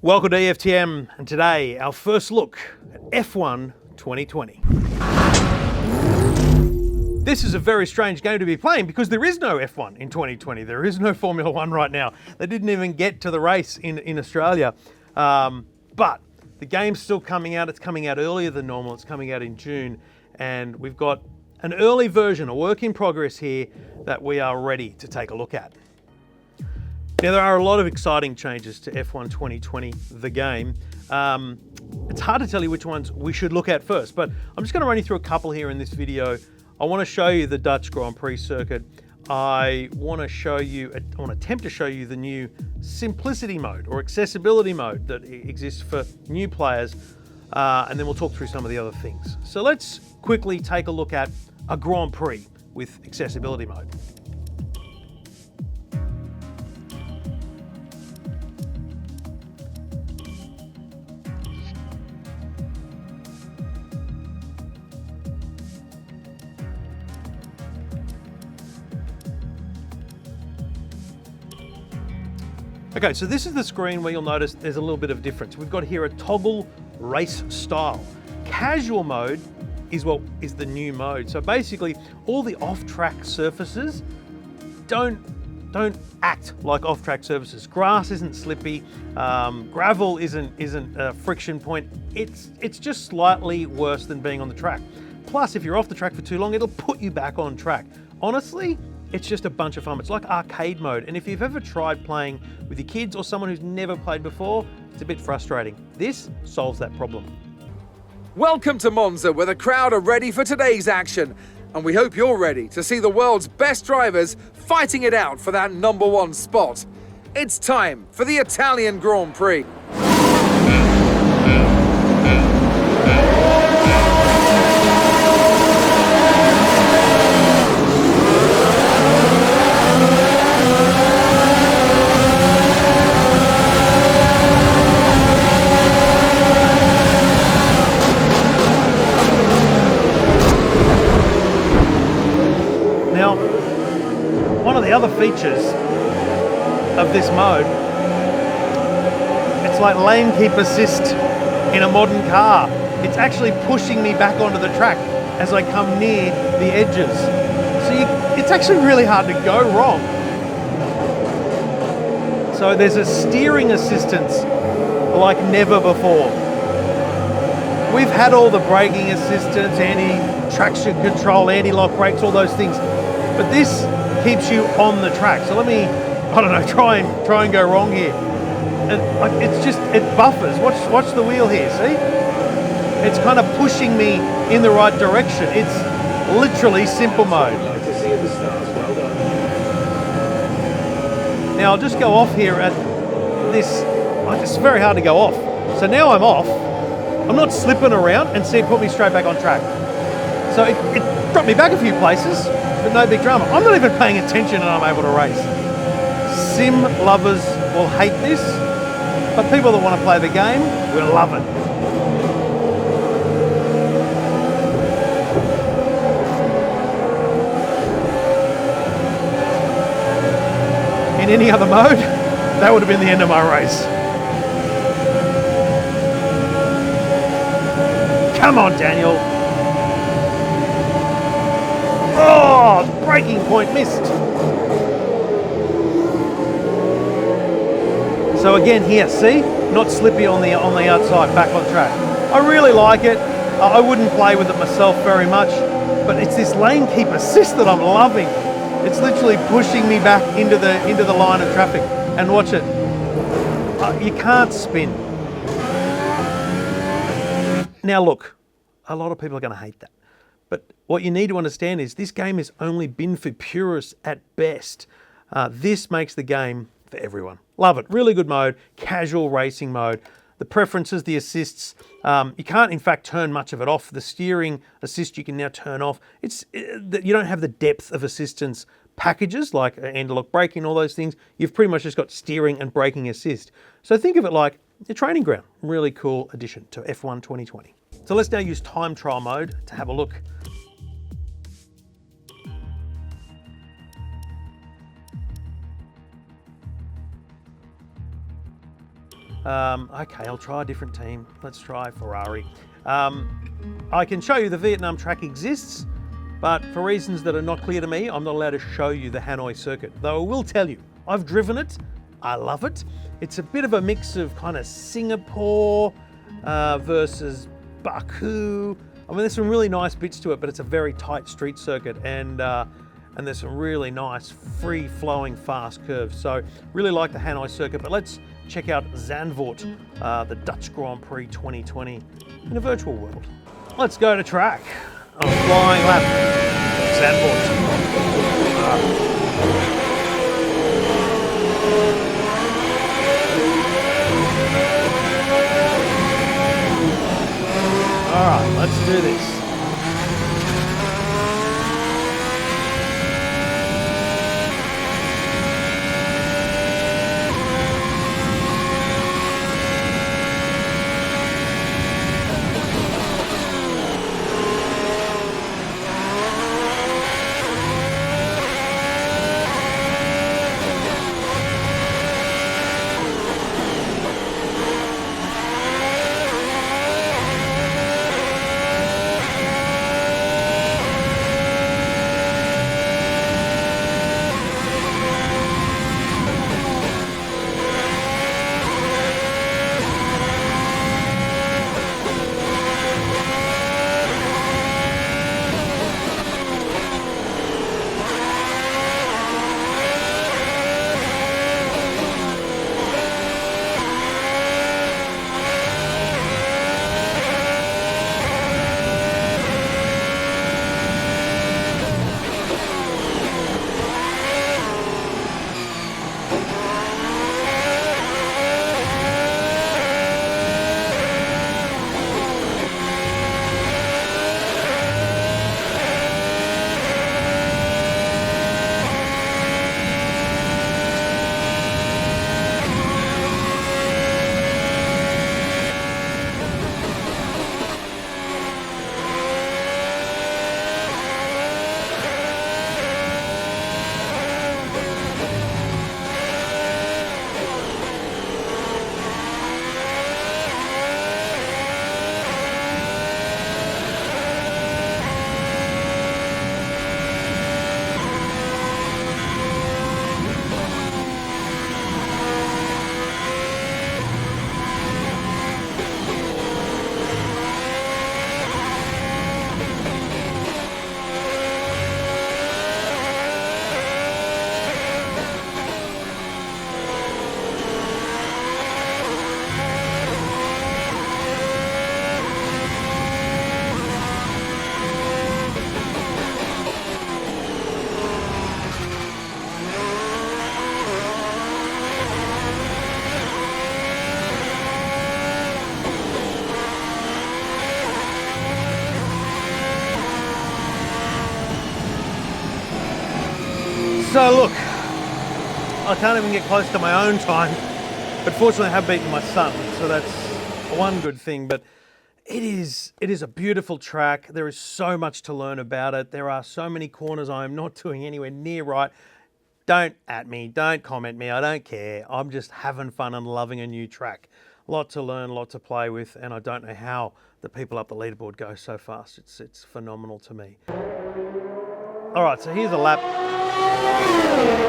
Welcome to EFTM, and today our first look at F1 2020. This is a very strange game to be playing because there is no F1 in 2020. There is no Formula One right now. They didn't even get to the race in Australia. But the game's still coming out. It's coming out earlier than normal. It's coming out in June. And we've got an early version, a work in progress here that we are ready to take a look at. Now, there are a lot of exciting changes to F1 2020, the game. It's hard to tell you which ones we should look at first, but I'm just going to run you through a couple here in this video. I want to show you the Dutch Grand Prix circuit. I want to attempt to show you the new simplicity mode or accessibility mode that exists for new players, and then we'll talk through some of the other things. So let's quickly take a look at a Grand Prix with accessibility mode. Okay, so this is the screen where you'll notice there's a little bit of difference. We've got here a toggle race style. Casual mode is the new mode. So basically, all the off-track surfaces don't act like off-track surfaces. Grass isn't slippy, gravel isn't a friction point. It's just slightly worse than being on the track. Plus, if you're off the track for too long, it'll put you back on track. Honestly, it's just a bunch of fun. It's like arcade mode. And if you've ever tried playing with your kids or someone who's never played before, it's a bit frustrating. This solves that problem. Welcome to Monza, where the crowd are ready for today's action. And we hope you're ready to see the world's best drivers fighting it out for that #1 spot. It's time for the Italian Grand Prix. Now, one of the other features of this mode, it's like lane keep assist in a modern car. It's actually pushing me back onto the track as I come near the edges. So it's actually really hard to go wrong. So there's a steering assistance like never before. We've had all the braking assistance, anti-traction control, anti-lock brakes, all those things. But this keeps you on the track. So let me, try and go wrong here. And it buffers. Watch the wheel here, see? It's kind of pushing me in the right direction. It's literally simple mode. Now I'll just go off here at this. It's very hard to go off. So now I'm off. I'm not slipping around, and see it put me straight back on track. So it dropped me back a few places, but no big drama. I'm not even paying attention and I'm able to race. Sim lovers will hate this, but people that want to play the game will love it. In any other mode, that would have been the end of my race. Come on, Daniel. Oh, braking point missed. So again here, see? Not slippy on the outside, back on track. I really like it. I wouldn't play with it myself very much, but it's this lane keep assist that I'm loving. It's literally pushing me back into the line of traffic. And watch it. You can't spin. Now look, a lot of people are going to hate that. But what you need to understand is this game has only been for purists at best. This makes the game for everyone. Love it. Really good mode, casual racing mode. The preferences, the assists, you can't in fact turn much of it off. The steering assist you can now turn off. You don't have the depth of assistance packages like anti-lock braking, all those things. You've pretty much just got steering and braking assist. So think of it like a training ground. Really cool addition to F1 2020. So let's now use time trial mode to have a look. Okay, I'll try a different team. Let's try Ferrari. I can show you the Vietnam track exists, but for reasons that are not clear to me, I'm not allowed to show you the Hanoi circuit. Though I will tell you, I've driven it. I love it. It's a bit of a mix of kind of Singapore versus Baku. I mean, there's some really nice bits to it, but it's a very tight street circuit, and there's some really nice, free-flowing, fast curves. So, really like the Hanoi circuit, but let's check out Zandvoort, the Dutch Grand Prix 2020 in a virtual world. Let's go to track on a flying lap. Zandvoort. All right, let's do this. So look, I can't even get close to my own time, but fortunately I have beaten my son, so that's one good thing. But it is a beautiful track. There is so much to learn about it. There are so many corners I am not doing anywhere near right. Don't at me, don't comment me, I don't care. I'm just having fun and loving a new track. A lot to learn, a lot to play with, and I don't know how the people up the leaderboard go so fast. It's phenomenal to me. All right, so here's a lap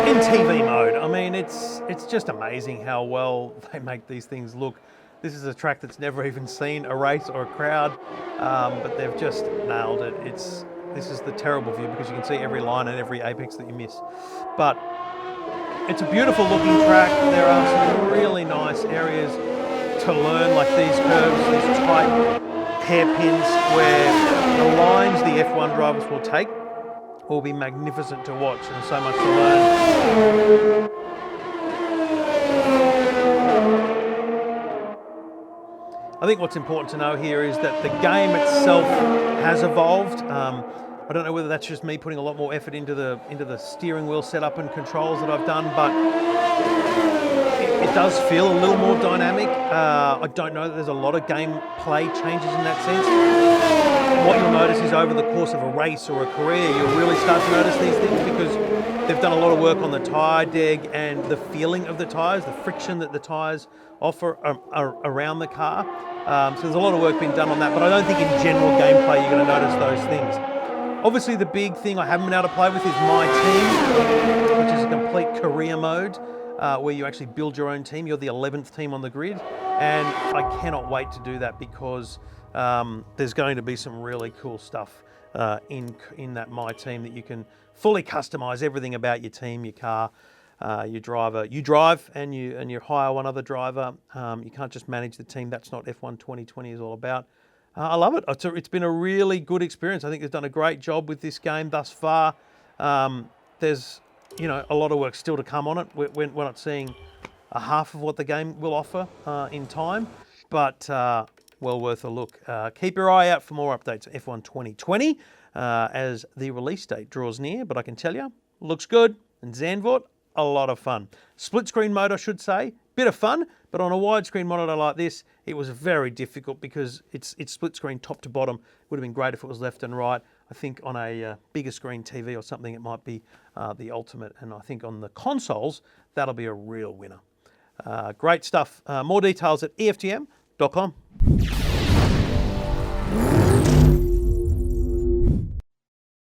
in TV mode. I mean, it's just amazing how well they make these things look. This is a track that's never even seen a race or a crowd, but they've just nailed it. This is the terrible view because you can see every line and every apex that you miss. But it's a beautiful looking track. There are some really nice areas to learn, like these curves, these tight hairpins where the lines the F1 drivers will take will be magnificent to watch and so much to learn. I think what's important to know here is that the game itself has evolved. I don't know whether that's just me putting a lot more effort into the steering wheel setup and controls that I've done, but it does feel a little more dynamic. I don't know that there's a lot of gameplay changes in that sense. What you'll notice is over the course of a race or a career, you'll really start to notice these things because they've done a lot of work on the tyre deg and the feeling of the tyres, the friction that the tyres offer around the car. So there's a lot of work being done on that, but I don't think in general gameplay you're going to notice those things. Obviously the big thing I haven't been able to play with is My Team, which is a complete career mode where you actually build your own team. You're the 11th team on the grid, and I cannot wait to do that because there's going to be some really cool stuff in that My Team that you can fully customize everything about your team, your car, your driver. You drive and you hire one other driver. You can't just manage the team. That's not F1 2020 is all about. I love it. It's been a really good experience. I think they've done a great job with this game thus far. There's a lot of work still to come on it. We're not seeing a half of what the game will offer in time, but well worth a look. Keep your eye out for more updates on F1 2020 as the release date draws near, but I can tell you, looks good. And Zandvoort, a lot of fun. Split screen mode, I should say, bit of fun, but on a widescreen monitor like this, it was very difficult because it's split screen top to bottom. It would have been great if it was left and right. I think on a bigger screen TV or something, it might be the ultimate. And I think on the consoles, that'll be a real winner. Great stuff. More details at EFTM.com.